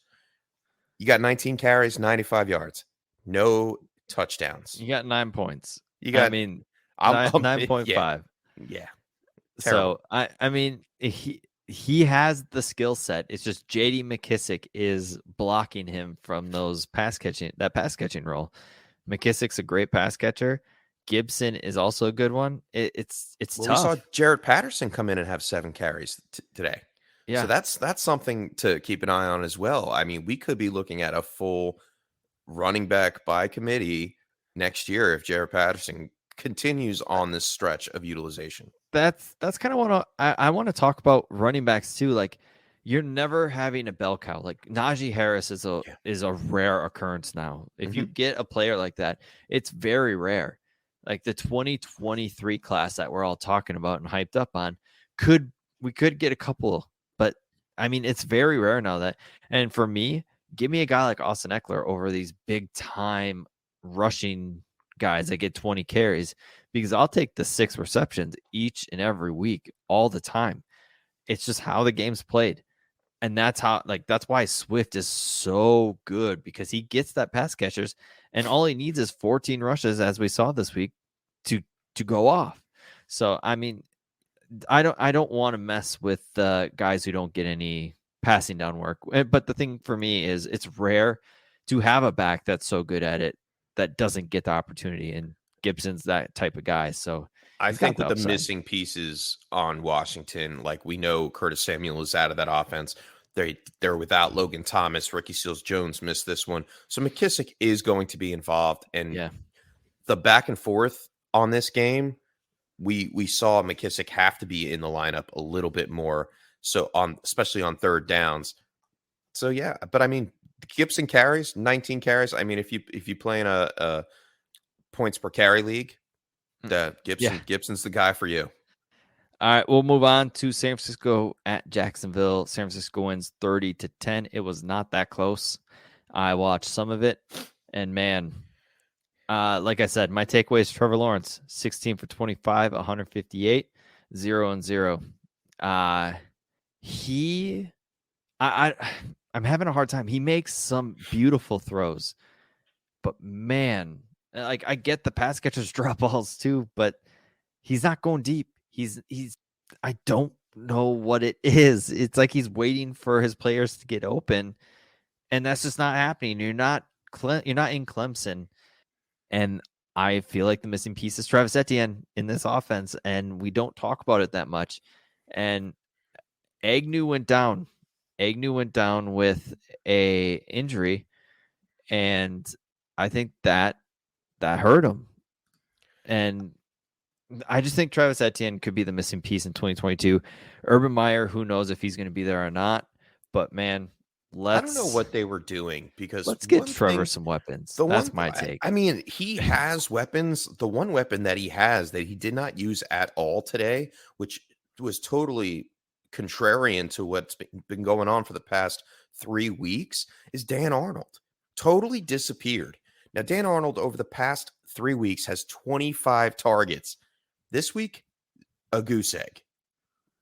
You got 19 carries, 95 yards, no touchdowns. You got 9 points. You got, 9.5. Yeah. Terrible. So I mean, he has the skill set. It's just J.D. McKissick is blocking him from that pass catching role. McKissick's a great pass catcher. Gibson is also a good one. It's tough. We saw Jared Patterson come in and have 7 carries today. Yeah. So that's something to keep an eye on as well. I mean, we could be looking at a full running back by committee next year if Jared Patterson continues on this stretch of utilization. That's kind of what I want to talk about running backs too. Like, you're never having a bell cow. Like Najee Harris is a rare occurrence now. If you get a player like that, it's very rare. Like the 2023 class that we're all talking about and hyped up on, we could get a couple, but I mean, it's very rare now and for me, give me a guy like Austin Eckler over these big time rushing guys that get 20 carries, because I'll take the 6 receptions each and every week, all the time. It's just how the game's played. And that's why Swift is so good, because he gets that pass catchers, and all he needs is 14 rushes, as we saw this week, to go off. So I mean, I don't want to mess with guys who don't get any passing down work. But the thing for me is, it's rare to have a back that's so good at it that doesn't get the opportunity, and Gibson's that type of guy. So I think with the missing pieces on Washington, like we know Curtis Samuel is out of that offense. They're without Logan Thomas. Ricky Seals-Jones missed this one. So McKissick is going to be involved. And the back and forth on this game, we saw McKissick have to be in the lineup a little bit more. So especially on third downs. So yeah, but I mean, Gibson carries 19 carries. I mean, if you play in a points per carry league, Gibson's the guy for you. All right, we'll move on to San Francisco at Jacksonville. San Francisco wins 30-10. It was not that close. I watched some of it, and man, like I said, my takeaway is Trevor Lawrence, 16 for 25, 158, 0-0. I'm having a hard time. He makes some beautiful throws, but man, like, I get the pass catchers drop balls too, but he's not going deep. I don't know what it is. It's like he's waiting for his players to get open, and that's just not happening. You're not in Clemson, and I feel like the missing piece is Travis Etienne in this offense, and we don't talk about it that much. And Agnew went down. Agnew went down with a injury, and I think that hurt him. And I just think Travis Etienne could be the missing piece in 2022. Urban Meyer, who knows if he's going to be there or not. But man, I don't know what they were doing, because let's get Trevor some weapons. That's my take. I mean, he has weapons. The one weapon that he has that he did not use at all today, which was totally contrarian to what's been going on for the past 3 weeks, is Dan Arnold. Totally disappeared. Now, Dan Arnold over the past 3 weeks has 25 targets. This week, a goose egg.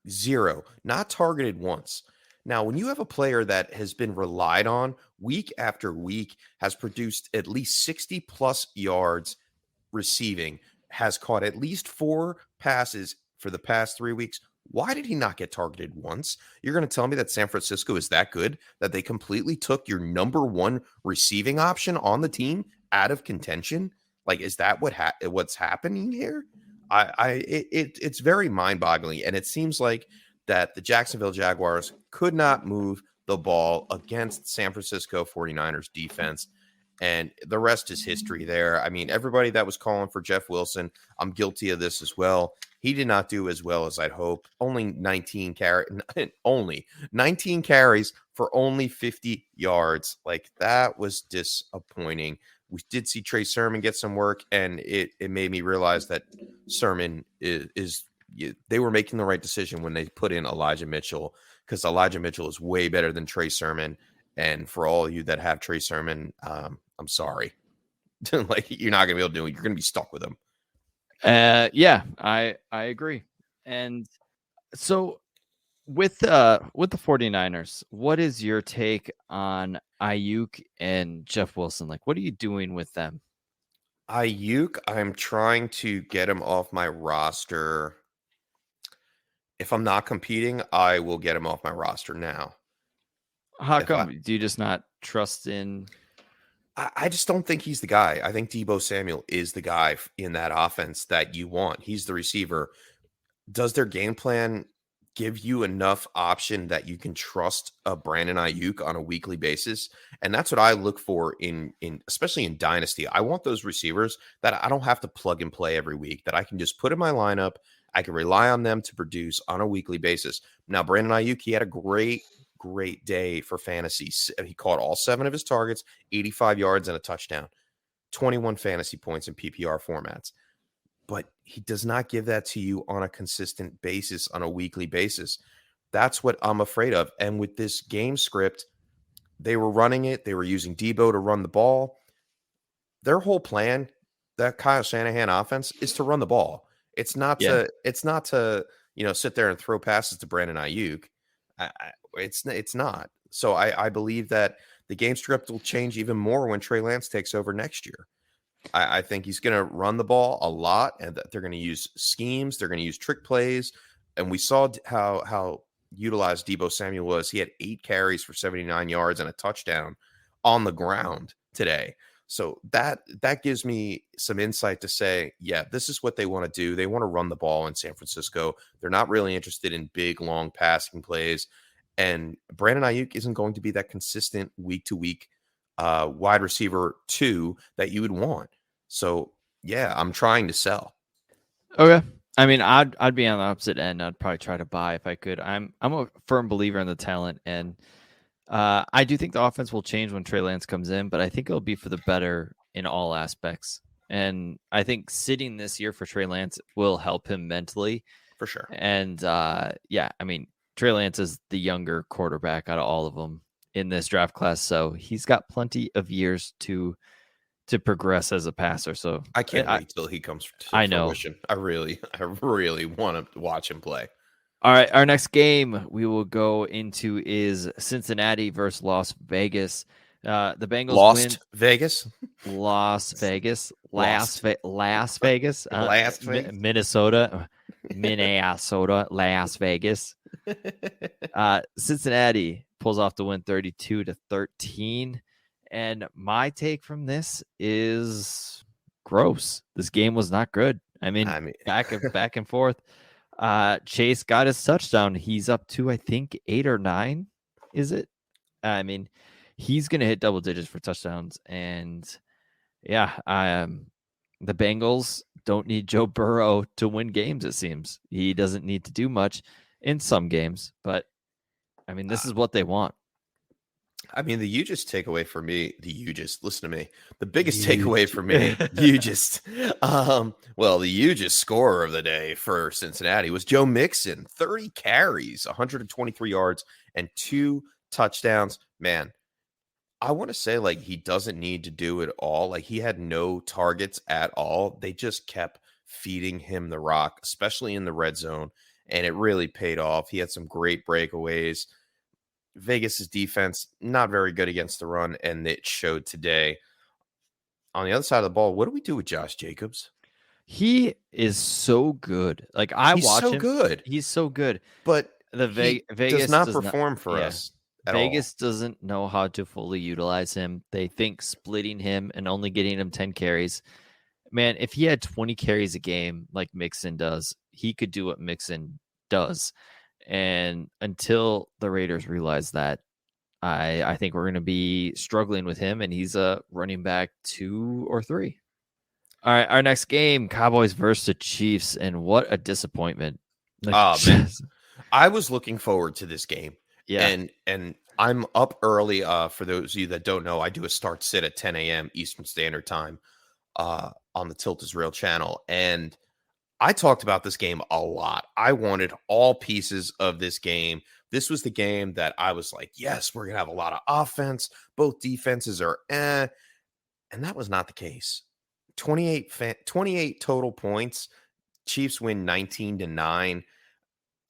0, not targeted once. Now, when you have a player that has been relied on week after week, has produced at least 60 plus yards receiving, has caught at least 4 passes for the past 3 weeks, why did he not get targeted once? You're going to tell me that San Francisco is that good that they completely took your number one receiving option on the team out of contention? Like, is that what's happening here? It's very mind-boggling, and it seems like that the Jacksonville Jaguars could not move the ball against San Francisco 49ers defense, and the rest is history there. I mean, everybody that was calling for Jeff Wilson, I'm guilty of this as well. He did not do as well as I'd hope. Only 19 carries for only 50 yards. Like, that was disappointing. We did see Trey Sermon get some work, and it made me realize that Sermon is they were making the right decision when they put in Elijah Mitchell, because Elijah Mitchell is way better than Trey Sermon. And for all of you that have Trey Sermon, I'm sorry. Like, you're not going to be able to do it. You're going to be stuck with him. Yeah, I agree. And so with the 49ers, what is your take on Ayuk and Jeff Wilson? Like, what are you doing with them? Ayuk, I'm trying to get him off my roster. If I'm not competing, I will get him off my roster now. How come? Do you just not trust in? I just don't think he's the guy. I think Deebo Samuel is the guy in that offense that you want. He's the receiver. Does their game plan give you enough option that you can trust a Brandon Ayuk on a weekly basis? And that's what I look for in especially in Dynasty. I want those receivers that I don't have to plug and play every week, that I can just put in my lineup. I can rely on them to produce on a weekly basis. Now, Brandon Ayuk, he had a great day for fantasy. He caught all 7 of his targets, 85 yards and a touchdown, 21 fantasy points in PPR formats. But he does not give that to you on a consistent basis, on a weekly basis. That's what I'm afraid of. And with this game script, they were running it. They were using Deebo to run the ball. Their whole plan, that Kyle Shanahan offense, is to run the ball. It's not to sit there and throw passes to Brandon Ayuk. It's not. So I believe that the game script will change even more when Trey Lance takes over next year. I think he's going to run the ball a lot, and that they're going to use schemes. They're going to use trick plays. And we saw how utilized Deebo Samuel was. He had 8 carries for 79 yards and a touchdown on the ground today. So that gives me some insight to say, yeah, this is what they want to do. They want to run the ball in San Francisco. They're not really interested in big, long passing plays. And Brandon Ayuk isn't going to be that consistent week-to-week wide receiver 2 that you would want. So, yeah, I'm trying to sell. Okay. I mean, I'd be on the opposite end. I'd probably try to buy if I could. I'm a firm believer in the talent, and I do think the offense will change when Trey Lance comes in, but I think it'll be for the better in all aspects. And I think sitting this year for Trey Lance will help him mentally. For sure. And yeah, I mean, Trey Lance is the younger quarterback out of all of them in this draft class, so he's got plenty of years to progress as a passer. So I can't wait till he comes to fruition. I really want to watch him play. All right, our next game we will go into is Cincinnati versus Las Vegas. The Bengals Las Vegas, Minnesota, Las Vegas. Cincinnati pulls off the win 32-13. And my take from this is gross. This game was not good. I mean back and forth. Chase got his touchdown. He's up to, I think, 8 or 9. Is it? I mean, he's going to hit double digits for touchdowns. And yeah, the Bengals don't need Joe Burrow to win games, it seems. He doesn't need to do much in some games, but I mean, this is what they want. I mean, the hugest takeaway for me, listen to me. The biggest takeaway for me, the hugest scorer of the day for Cincinnati was Joe Mixon. 30 carries, 123 yards, and 2 touchdowns. Man, I want to say, like, he doesn't need to do it all. Like, he had no targets at all. They just kept feeding him the rock, especially in the red zone. and it really paid off. He had some great breakaways. Vegas's defense, not very good against the run, and it showed today. On the other side of the ball, what do we do with Josh Jacobs? He is so good. Like He's watch so him. good. He's so good. But Vegas does not perform for us at Vegas doesn't know how to fully utilize him. They think splitting him and only getting him 10 carries. Man, if he had 20 carries a game like Mixon does, he could do what Mixon does. And until the Raiders realize that, I think we're going to be struggling with him, and he's a running back 2 or 3. All right, our next game, Cowboys versus the Chiefs, and what a disappointment. Like, man. I was looking forward to this game. Yeah. And I'm up early. For those of you that don't know, I do a start sit at 10 a.m. Eastern Standard Time on the Tilt is Real channel. And I talked about this game a lot. I wanted all pieces of this game. This was the game that I was like, yes, we're going to have a lot of offense. Both defenses are And that was not the case. 28 total points. Chiefs win 19-9.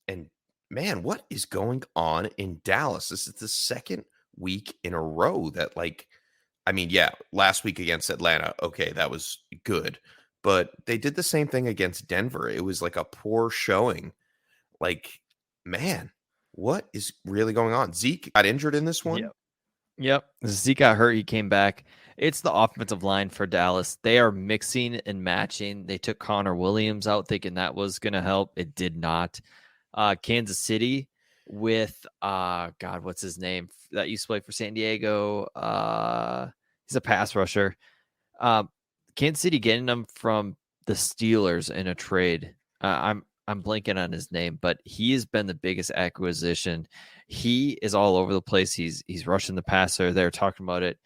And man, what is going on in Dallas? This is the second week in a row that, last week against Atlanta, okay, that was good. But they did the same thing against Denver. It was like a poor showing. Like, man, what is really going on? Zeke got injured in this one? Yep. Zeke got hurt. He came back. It's the offensive line for Dallas. They are mixing and matching. They took Connor Williams out thinking that was going to help. It did not. Kansas City with, what's his name? That used to play for San Diego. He's a pass rusher. Kansas City getting him from the Steelers in a trade. I'm blanking on his name, but he has been the biggest acquisition. He is all over the place. He's rushing the passer. They're talking about it.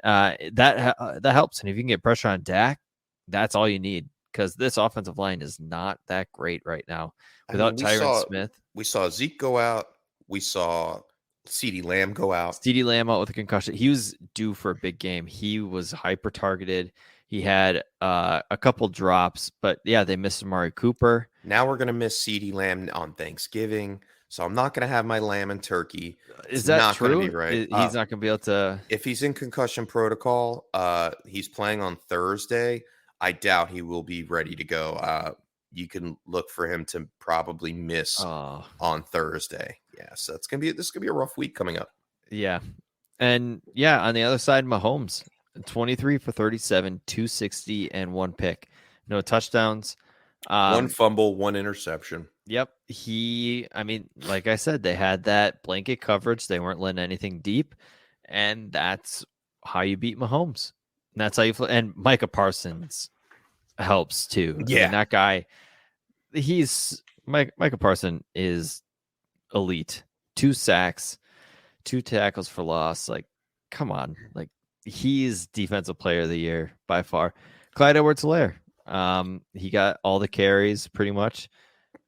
That helps. And if you can get pressure on Dak, that's all you need, because this offensive line is not that great right now without Tyron Smith. We saw Zeke go out. We saw CeeDee Lamb go out. CeeDee Lamb out with a concussion. He was due for a big game. He was hyper targeted. He had a couple drops, but yeah, they missed Amari Cooper. Now we're going to miss CeeDee Lamb on Thanksgiving. So I'm not going to have my lamb and turkey. Is that not true? Gonna be right. He's not going to be able to. If he's in concussion protocol, he's playing on Thursday. I doubt he will be ready to go. You can look for him to probably miss on Thursday. Yeah, so this is gonna be a rough week coming up. Yeah, and yeah, on the other side, Mahomes, 23 for 37, 260, and 1 pick, no touchdowns, 1 fumble, 1 interception. Yep, like I said, they had that blanket coverage. They weren't letting anything deep, and that's how you beat Mahomes. And that's how you. And Micah Parsons helps too. Yeah, I mean, that guy. Micah Parsons is elite. 2 sacks, 2 tackles for loss. Like, come on. Like, he's defensive player of the year by far. Clyde Edwards-Helaire. He got all the carries pretty much.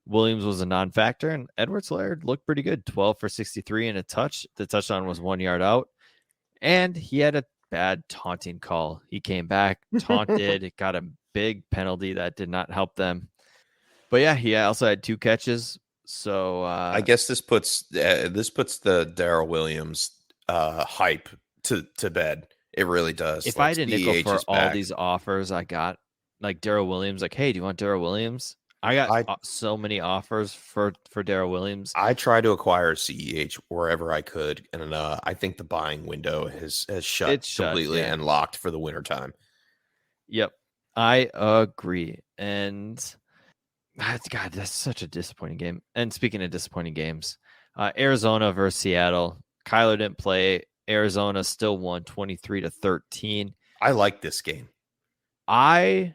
Williams was a non-factor, and Edwards-Helaire looked pretty good. 12 for 63 and a touch. The touchdown was 1 yard out. And he had a bad taunting call. He came back, taunted, got a big penalty that did not help them. But yeah, he also had 2 catches. So I guess this puts the Darrell Williams hype to bed. It really does. If I had a nickel for all these offers I got, like Darrell Williams, like, hey, do you want Darrell Williams? I got so many offers for Darrell Williams. I tried to acquire CEH wherever I could, and I think the buying window has shut completely and locked for the wintertime. Yep, I agree. And God, that's such a disappointing game. And speaking of disappointing games, Arizona versus Seattle. Kyler didn't play. Arizona still won 23-13. I like this game. I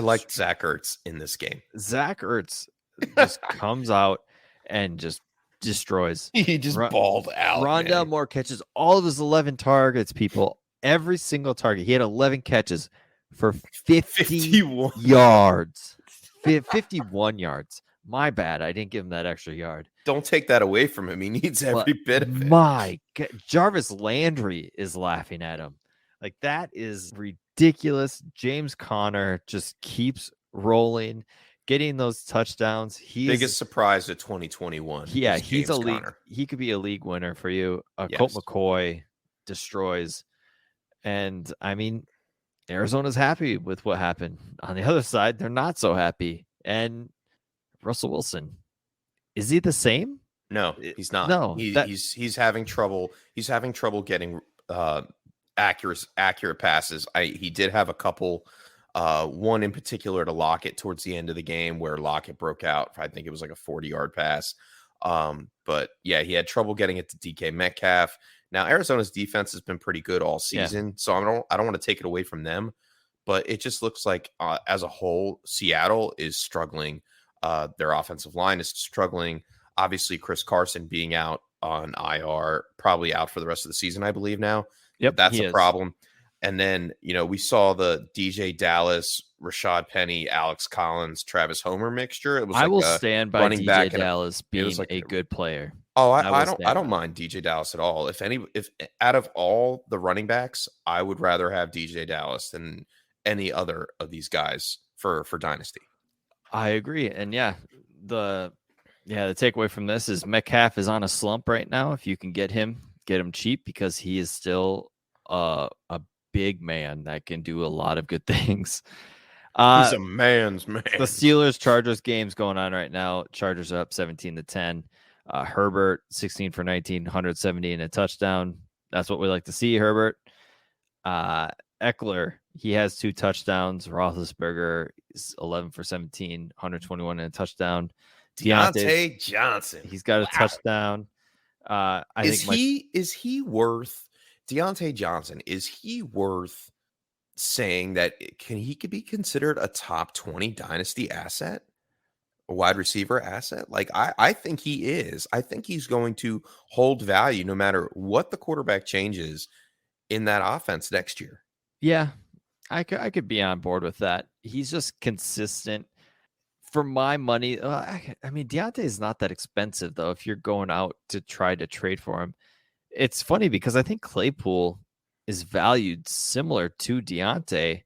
liked Zach Ertz in this game. Zach Ertz just comes out and just destroys. He just balled out. Rondell Moore catches all of his 11 targets, people. Every single target. He had 11 catches for 51 yards. 51 yards. My bad. I didn't give him that extra yard. Don't take that away from him. He needs every bit of it. My God. Jarvis Landry is laughing at him. Like, that is ridiculous. James Conner just keeps rolling. getting those touchdowns. He's biggest surprise of 2021. Yeah, is he's James a league. Conner. He could be a league winner for you. Colt Yes. McCoy destroys, and I mean, Arizona's happy with what happened. On the other side, they're not so happy. And Russell Wilson, is he the same? No, he's not. No, He's having trouble. He's having trouble getting accurate passes. He did have a couple. One in particular to Lockett towards the end of the game where Lockett broke out. I think it was like a 40-yard pass. But yeah, he had trouble getting it to DK Metcalf. Now Arizona's defense has been pretty good all season, so I don't want to take it away from them. But it just looks like as a whole, Seattle is struggling. Their offensive line is struggling. Obviously, Chris Carson being out on IR, probably out for the rest of the season, I believe now. Yep, that's a problem. And then, we saw the DJ Dallas, Rashad Penny, Alex Collins, Travis Homer mixture. It was I will stand by running DJ back Dallas being a good player. Oh, I don't mind DJ Dallas at all. If out of all the running backs, I would rather have DJ Dallas than any other of these guys for Dynasty. I agree. And the takeaway from this is Metcalf is on a slump right now. If you can get him cheap because he is still a big man that can do a lot of good things. He's a man's man. The Steelers-Chargers game's going on right now. Chargers are up 17-10. Herbert, 16 for 19, 170 and a touchdown. That's what we like to see, Herbert. Eckler, he has 2 touchdowns. Roethlisberger is 11 for 17, 121 and a touchdown. Deontay Johnson. He's got a touchdown. Is he worth Deontay Johnson? Is he worth saying that he could be considered a top 20 dynasty asset, a wide receiver asset? Like I think he is. I think he's going to hold value no matter what the quarterback changes in that offense next year. Yeah, I could be on board with that. He's just consistent. For my money, I mean, Deontay is not that expensive, though, if you're going out to try to trade for him. It's funny because I think Claypool is valued similar to Deontay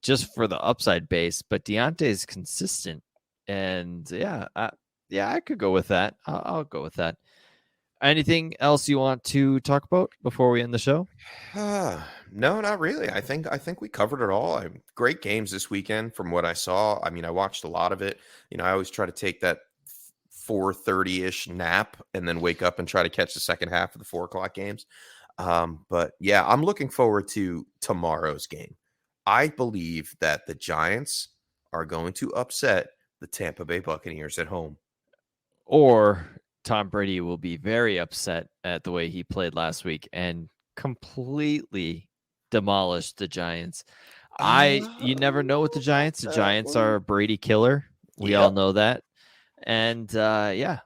just for the upside base, but Deontay is consistent. And I could go with that. I'll go with that. Anything else you want to talk about before we end the show? No, not really. I think we covered it all. Great games this weekend from what I saw. I mean, I watched a lot of it. I always try to take that 4:30-ish nap and then wake up and try to catch the second half of the 4:00 games. But yeah, I'm looking forward to tomorrow's game. I believe that the Giants are going to upset the Tampa Bay Buccaneers at home. Or Tom Brady will be very upset at the way he played last week and completely demolished the Giants. You never know with the Giants. The Giants are a Brady killer. We all know that. And the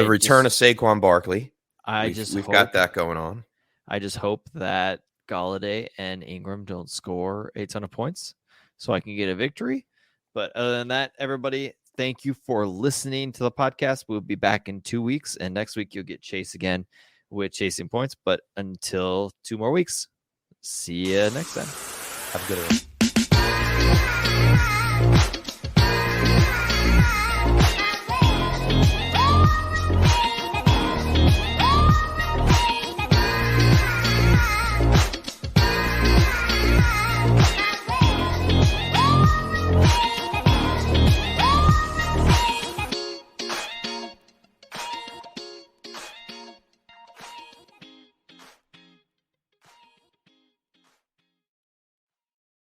return of Saquon Barkley. We've got that going on. I just hope that Galladay and Ingram don't score a ton of points so I can get a victory. But other than that, everybody, thank you for listening to the podcast. We'll be back in 2 weeks, and next week you'll get Chase again with Chasing Points. But until 2 more weeks, see you next time. Have a good one.